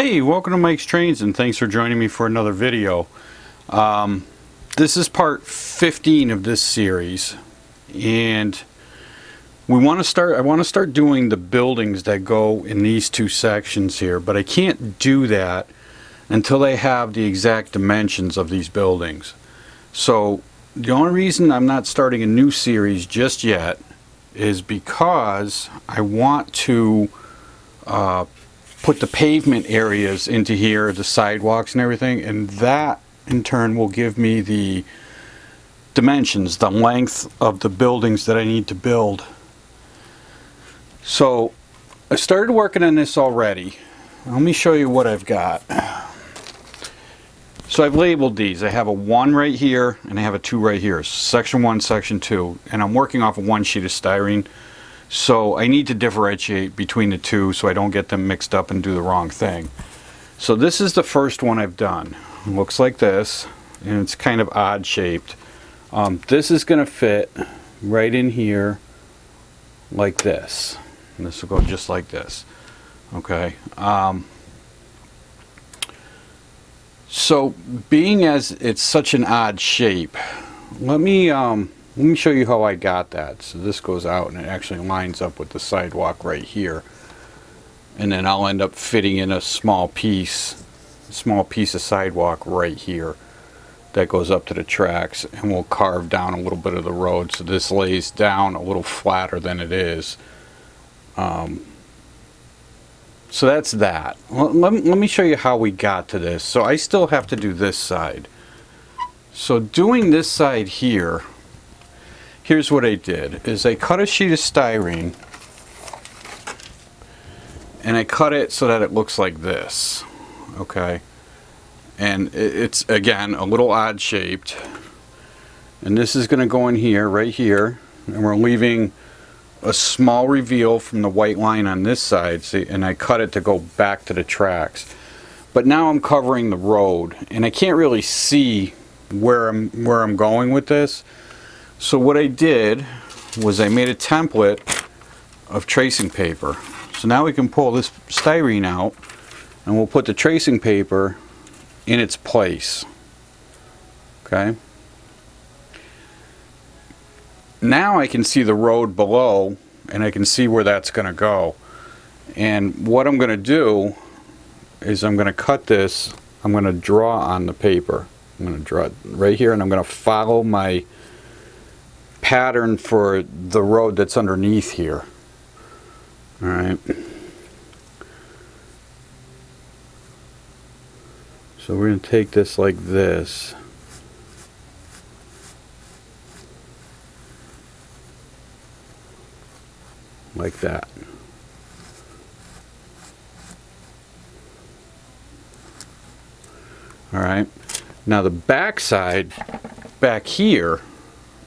Hey, welcome to Mike's Trains and thanks for joining me for another video. This is part 15 of this series, and I want to start doing the buildings that go in these two sections here, but I can't do that until I have the exact dimensions of these buildings. So the only reason I'm not starting a new series just yet is because I want to put the pavement areas into here, the sidewalks and everything, and that in turn will give me the dimensions, the length of the buildings that I need to build. So I started working on this already. Let me show you what I've got. So I've labeled these. I have a 1 right here and I have a 2 right here. Section 1, section 2, and I'm working off of 1 sheet of styrene. So I need to differentiate between the two so I don't get them mixed up and do the wrong thing. So this is the first one I've done. It looks like this, and it's kind of odd shaped. This is going to fit right in here like this. And this will go just like this. Okay. So being as it's such an odd shape, let me show you how I got that. So this goes out and it actually lines up with the sidewalk right here. And then I'll end up fitting in a small piece of sidewalk right here that goes up to the tracks, and we'll carve down a little bit of the road so this lays down a little flatter than it is. So that's that. Let me show you how we got to this. So I still have to do this side. So doing this side here, here's what I did, is I cut a sheet of styrene and I cut it so that it looks like this. Okay. And it's again a little odd shaped. And this is going to go in here, right here. And we're leaving a small reveal from the white line on this side. See, and I cut it to go back to the tracks. But now I'm covering the road and I can't really see where I'm going with this. So what I did was I made a template of tracing paper. So now we can pull this styrene out and we'll put the tracing paper in its place. Okay. Now I can see the road below and I can see where that's going to go. And what I'm going to do is I'm going to cut this, I'm going to draw on the paper. I'm going to draw it right here and I'm going to follow my pattern for the road that's underneath here. Alright. So we're going to take this like this. Like that. Alright. Now the back side, back here,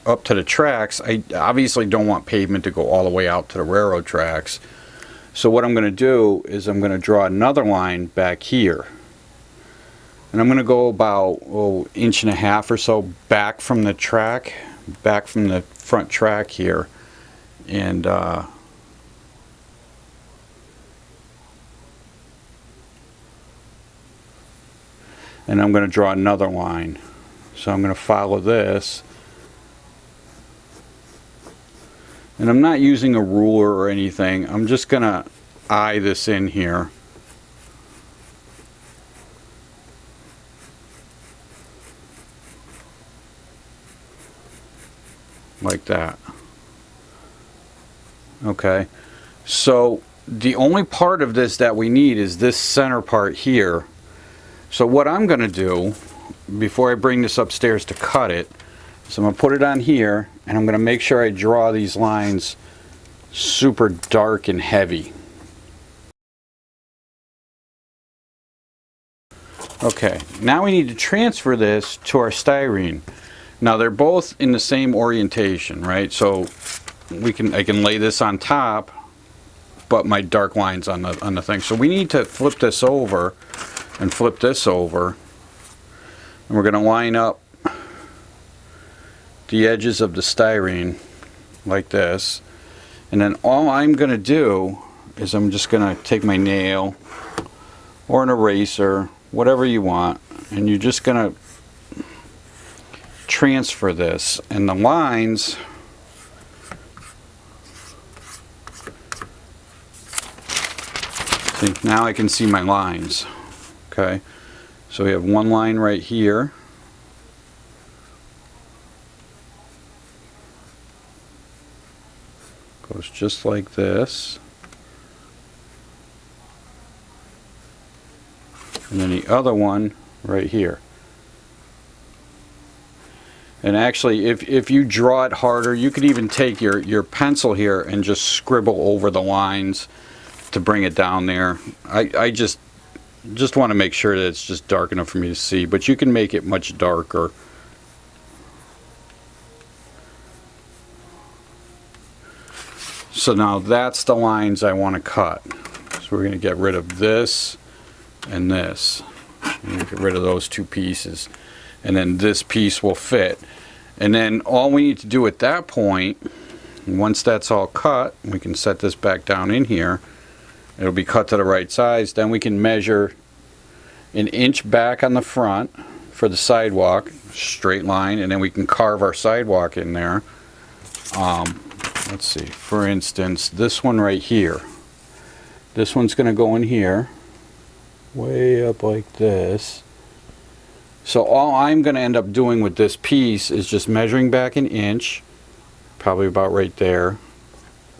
up to the tracks, I obviously don't want pavement to go all the way out to the railroad tracks. So what I'm going to do is I'm going to draw another line back here. And I'm going to go about 1.5 inches or so back from the track, back from the front track here. And I'm going to draw another line. So I'm going to follow this. And I'm not using a ruler or anything. I'm just going to eye this in here. Like that. Okay. So the only part of this that we need is this center part here. So what I'm going to do before I bring this upstairs to cut it, so I'm going to put it on here and I'm going to make sure I draw these lines super dark and heavy. Okay, now we need to transfer this to our styrene. Now they're both in the same orientation, right? So I can lay this on top, but my dark line's on the thing. So we need to flip this over and flip this over. And we're going to line up the edges of the styrene like this, and then all I'm going to do is I'm just going to take my nail, or an eraser, whatever you want, and you're just going to transfer this, and the lines see, now I can see my lines. Okay, so we have one line right here, goes just like this, and then the other one right here. And actually, if you draw it harder, you could even take your pencil here and just scribble over the lines to bring it down there. I just want to make sure that it's just dark enough for me to see, but you can make it much darker. So now that's the lines I want to cut. So we're going to get rid of this and this. And get rid of those two pieces. And then this piece will fit. And then all we need to do at that point, once that's all cut, we can set this back down in here. It'll be cut to the right size. Then we can measure an inch back on the front for the sidewalk, straight line, and then we can carve our sidewalk in there. Let's see, for instance, this one right here. This one's going to go in here, way up like this. So all I'm going to end up doing with this piece is just measuring back an inch, probably about right there,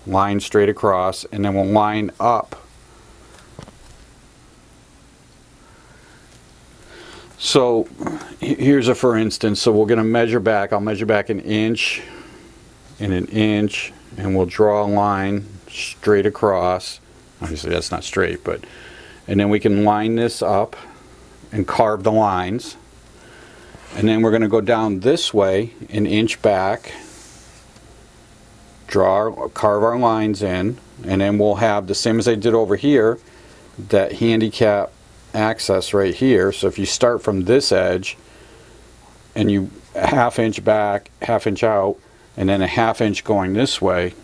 line straight across, and then we'll line up. So here's a for instance, so we're going to measure back, I'll measure back an inch and an inch, and we'll draw a line straight across. Obviously that's not straight, but, and then we can line this up and carve the lines. And then we're going to go down this way, an inch back, carve our lines in, and then we'll have the same as I did over here, that handicap access right here. So if you start from this edge and you half inch back, half inch out, and then a half inch going this way,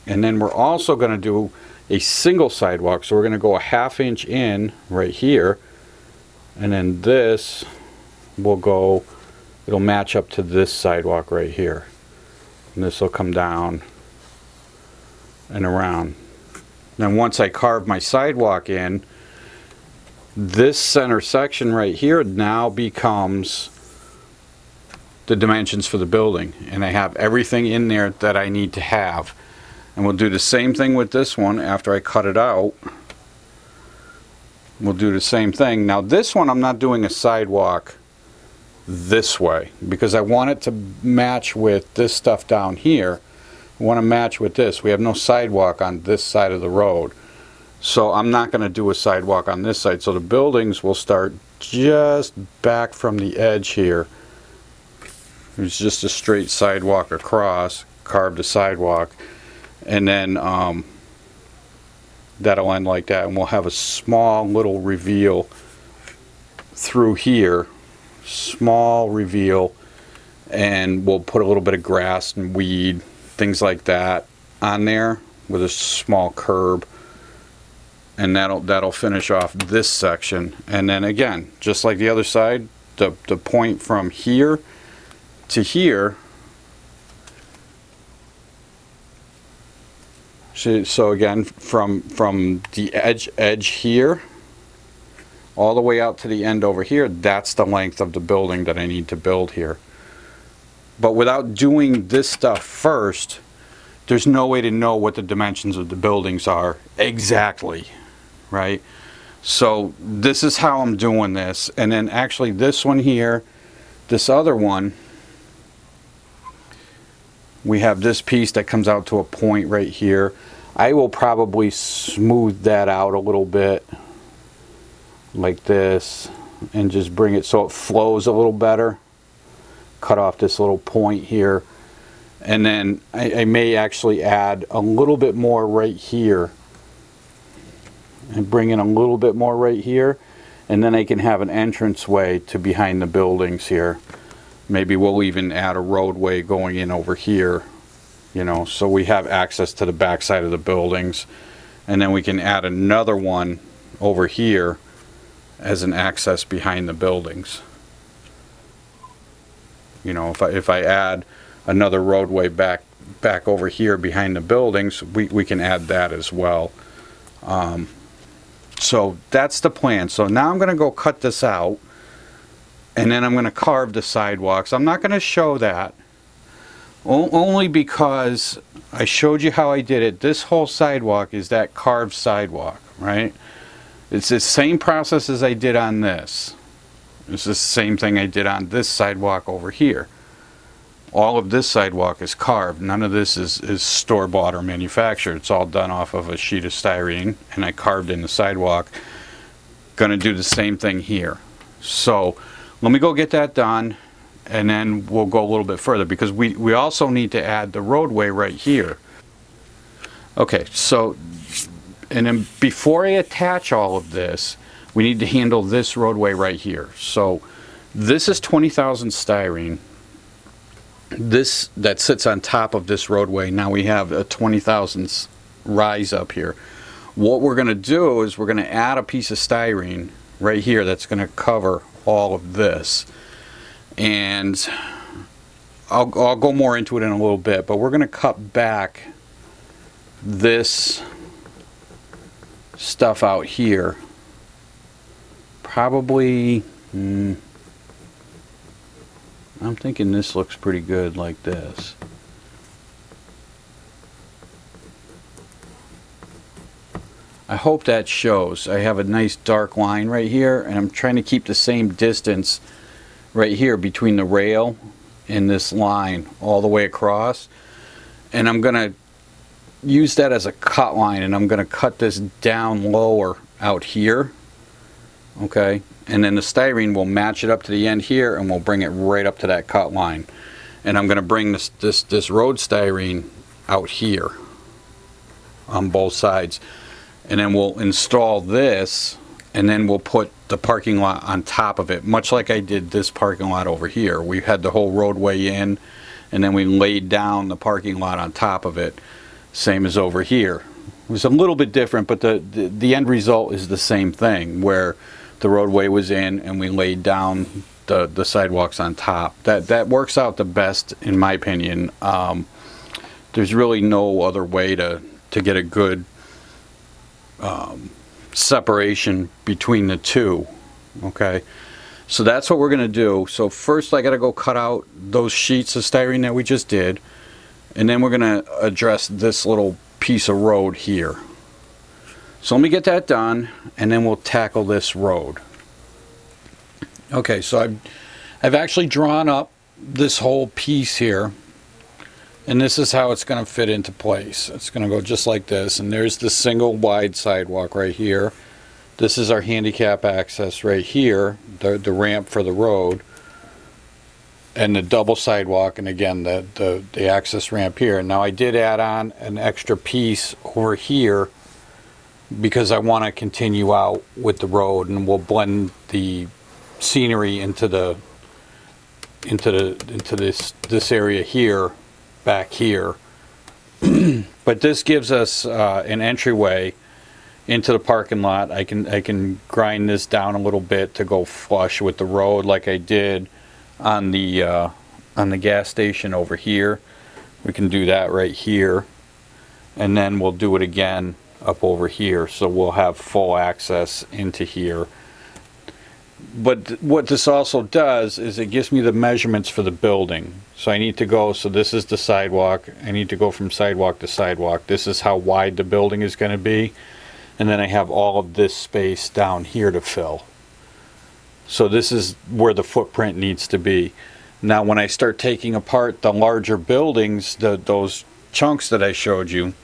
and then we're also going to do a single sidewalk. So we're going to go a half inch in right here, and then this will go, it'll match up to this sidewalk right here, and this will come down and around. Then once I carve my sidewalk in, this center section right here now becomes the dimensions for the building, and I have everything in there that I need to have. And we'll do the same thing with this one after I cut it out. We'll do the same thing. Now this one I'm not doing a sidewalk this way because I want it to match with this stuff down here. I want to match with this. We have no sidewalk on this side of the road, so I'm not going to do a sidewalk on this side. So the buildings will start just back from the edge here. It's just a straight sidewalk across, carved a sidewalk, and then that'll end like that, and we'll have a small little reveal through here, small reveal, and we'll put a little bit of grass and weed, things like that on there with a small curb, and that'll finish off this section. And then again, just like the other side, the point from here to here. So again, from the edge here all the way out to the end over here, that's the length of the building that I need to build here. But without doing this stuff first, there's no way to know what the dimensions of the buildings are exactly, right? So this is how I'm doing this. And then actually this one here, this other one, we have this piece that comes out to a point right here. I will probably smooth that out a little bit like this and just bring it so it flows a little better. Cut off this little point here, and then I may actually add a little bit more right here and bring in a little bit more right here, and then I can have an entranceway to behind the buildings here. Maybe we'll even add a roadway going in over here, you know, so we have access to the back side of the buildings. And then we can add another one over here as an access behind the buildings. You know, if I add another roadway back over here behind the buildings, we can add that as well. So that's the plan. So now I'm going to go cut this out, and then I'm going to carve the sidewalks. I'm not going to show that, only because I showed you how I did it. This whole sidewalk is that carved sidewalk, right? It's the same process as I did on this. It's the same thing I did on this sidewalk over here. All of this sidewalk is carved. None of this is store-bought or manufactured. It's all done off of a sheet of styrene, and I carved in the sidewalk. Gonna do the same thing here. So let me go get that done, and then we'll go a little bit further, because we also need to add the roadway right here. Okay, so, and then before I attach all of this, we need to handle this roadway right here. So this is 20,000 styrene. This that sits on top of this roadway. Now we have a 20,000 rise up here. What we're going to do is we're going to add a piece of styrene right here that's going to cover all of this. And I'll go more into it in a little bit, but we're going to cut back this stuff out here. Probably, I'm thinking this looks pretty good like this. I hope that shows. I have a nice dark line right here, and I'm trying to keep the same distance right here between the rail and this line all the way across. And I'm going to use that as a cut line, and I'm going to cut this down lower out here. Okay, and then the styrene will match it up to the end here, and we'll bring it right up to that cut line. And I'm going to bring this road styrene out here on both sides, and then we'll install this, and then we'll put the parking lot on top of it, much like I did this parking lot over here. We had the whole roadway in, and then we laid down the parking lot on top of it, same as over here. It was a little bit different, but the end result is the same thing, where the roadway was in and we laid down the sidewalks on top. That works out the best, in my opinion. There's really no other way to get a good separation between the two. Okay, so that's what we're going to do. So first I got to go cut out those sheets of styrene that we just did, and then we're going to address this little piece of road here. So let me get that done, and then we'll tackle this road. Okay, so I've actually drawn up this whole piece here, and this is how it's going to fit into place. It's going to go just like this, and there's the single wide sidewalk right here. This is our handicap access right here, the ramp for the road, and the double sidewalk, and again the access ramp here. Now I did add on an extra piece over here because I want to continue out with the road, and we'll blend the scenery into this area here, back here. But this gives us an entryway into the parking lot. I can grind this down a little bit to go flush with the road, like I did on the gas station over here. We can do that right here, and then we'll do it again up over here, so we'll have full access into here. But what this also does is it gives me the measurements for the building. So I need to go, so this is the sidewalk, I need to go from sidewalk to sidewalk. This is how wide the building is going to be, and then I have all of this space down here to fill. So this is where the footprint needs to be. Now when I start taking apart the larger buildings, those chunks that I showed you,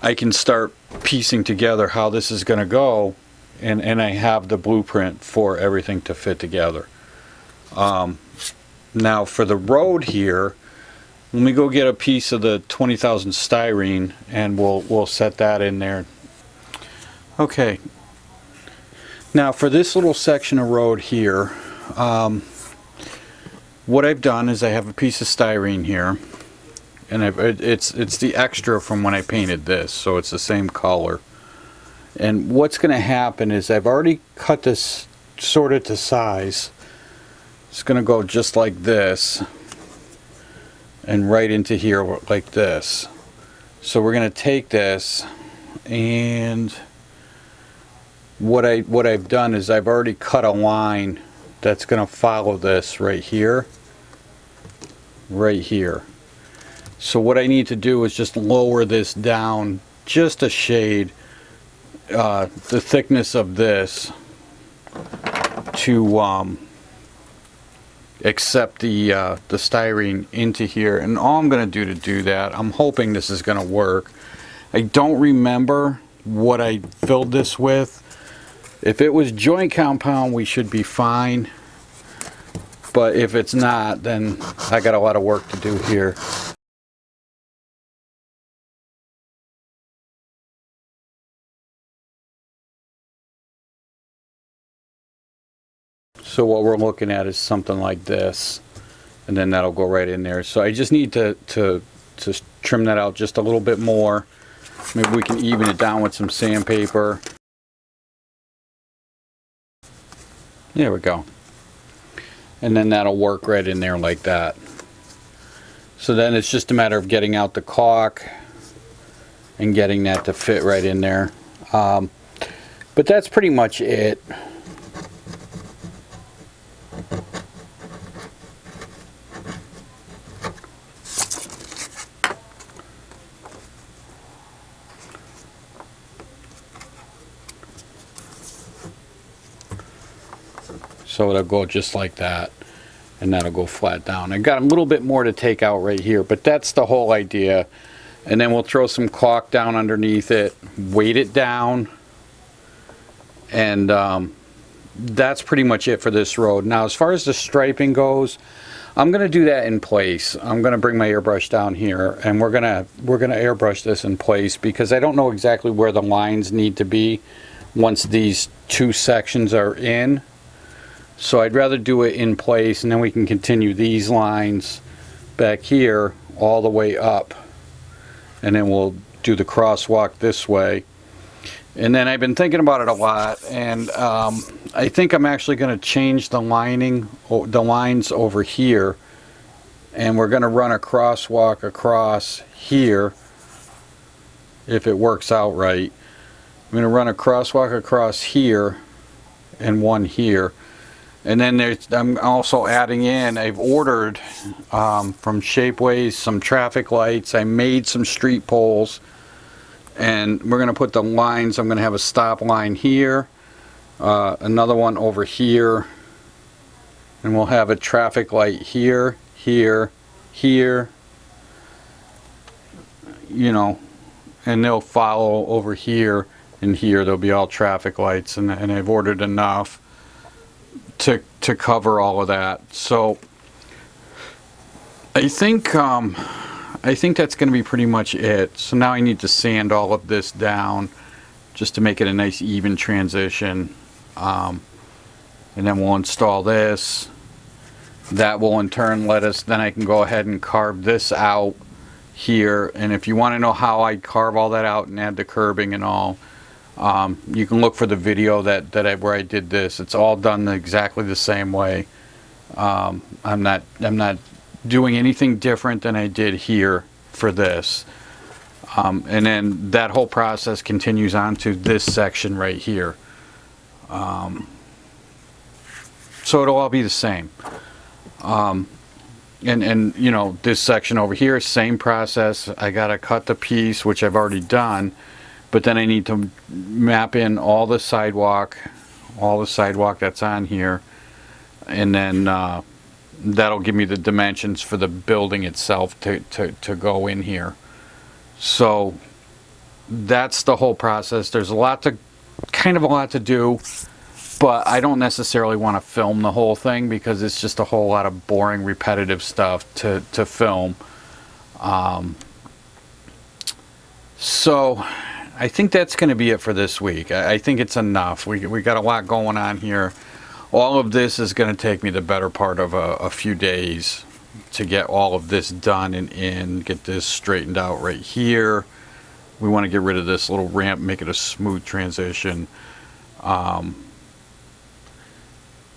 I can start piecing together how this is going to go, and I have the blueprint for everything to fit together. Now for the road here, let me go get a piece of the 20,000 styrene, and we'll set that in there. Okay. Now for this little section of road here, what I've done is I have a piece of styrene here, and it's the extra from when I painted this, so it's the same color. And what's going to happen is I've already cut this sort of to size. It's going to go just like this and right into here like this. So we're going to take this, and what I've done is I've already cut a line that's going to follow this right here, right here. So what I need to do is just lower this down just a shade, the thickness of this, to accept the styrene into here. And all I'm going to do that, I'm hoping this is going to work. I don't remember what I filled this with. If it was joint compound, we should be fine. But if it's not, then I got a lot of work to do here. So what we're looking at is something like this, and then that'll go right in there. So I just need to trim that out just a little bit more. Maybe we can even it down with some sandpaper. There we go. And then that'll work right in there like that. So then it's just a matter of getting out the caulk and getting that to fit right in there. But that's pretty much it. So it'll go just like that, and that'll go flat down. I got a little bit more to take out right here, but that's the whole idea. And then we'll throw some caulk down underneath it, weight it down, and that's pretty much it for this road. Now as far as the striping goes, I'm going to do that in place. I'm going to bring my airbrush down here, and we're gonna airbrush this in place, because I don't know exactly where the lines need to be once these two sections are in. So I'd rather do it in place, and then we can continue these lines back here all the way up, and then we'll do the crosswalk this way. And then I've been thinking about it a lot, and I think I'm actually going to change the lining, the lines over here, and we're going to run a crosswalk across here if it works out right. I'm going to run a crosswalk across here and one here. And then I'm also adding in, I've ordered from Shapeways some traffic lights. I made some street poles, and we're going to put the lines. I'm going to have a stop line here, another one over here, and we'll have a traffic light here, here, here, you know, and they'll follow over here and here. There'll be all traffic lights, and I've ordered enough to cover all of that. So I think that's going to be pretty much it. So now I need to sand all of this down just to make it a nice even transition, and then we'll install this. That will in turn then I can go ahead and carve this out here. And if you want to know how I carve all that out and add the curbing and all, you can look for the video where I did this. It's all done exactly the same way. I'm not doing anything different than I did here for this. And then that whole process continues on to this section right here. So it'll all be the same. And you know, this section over here, same process. I gotta cut the piece, which I've already done. But then I need to map in all the sidewalk that's on here, and then that'll give me the dimensions for the building itself to go in here. So that's the whole process. There's a lot to do, but I don't necessarily want to film the whole thing, because it's just a whole lot of boring, repetitive stuff to film. So I think that's going to be it for this week. I think it's enough. We got a lot going on here. All of this is going to take me the better part of a few days to get all of this done and get this straightened out right here. We want to get rid of this little ramp, make it a smooth transition.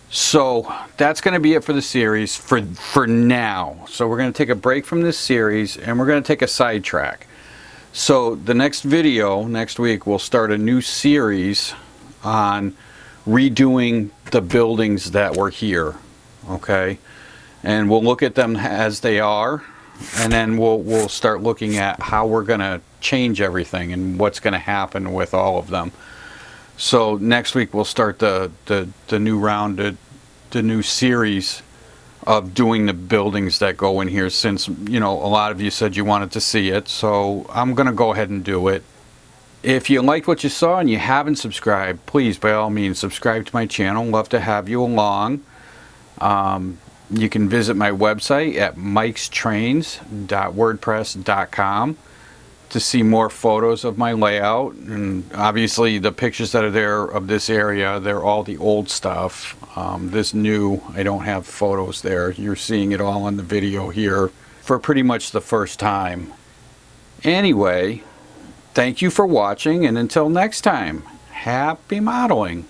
So that's going to be it for the series for now. So we're going to take a break from this series and we're going to take a sidetrack. So the next video, next week, we'll start a new series on redoing the buildings that were here. Okay? And we'll look at them as they are, and then we'll start looking at how we're going to change everything and what's going to happen with all of them. So next week we'll start the new round, the new series of doing the buildings that go in here, since, you know, a lot of you said you wanted to see it, so I'm gonna go ahead and do it. If you liked what you saw and you haven't subscribed, please by all means subscribe to my channel. Love to have you along. You can visit my website at mikestrains.wordpress.com to see more photos of my layout, and obviously the pictures that are there of this area, they're all the old stuff. This new, I don't have photos there. You're seeing it all on the video here for pretty much the first time. Anyway, thank you for watching, and until next time, happy modeling.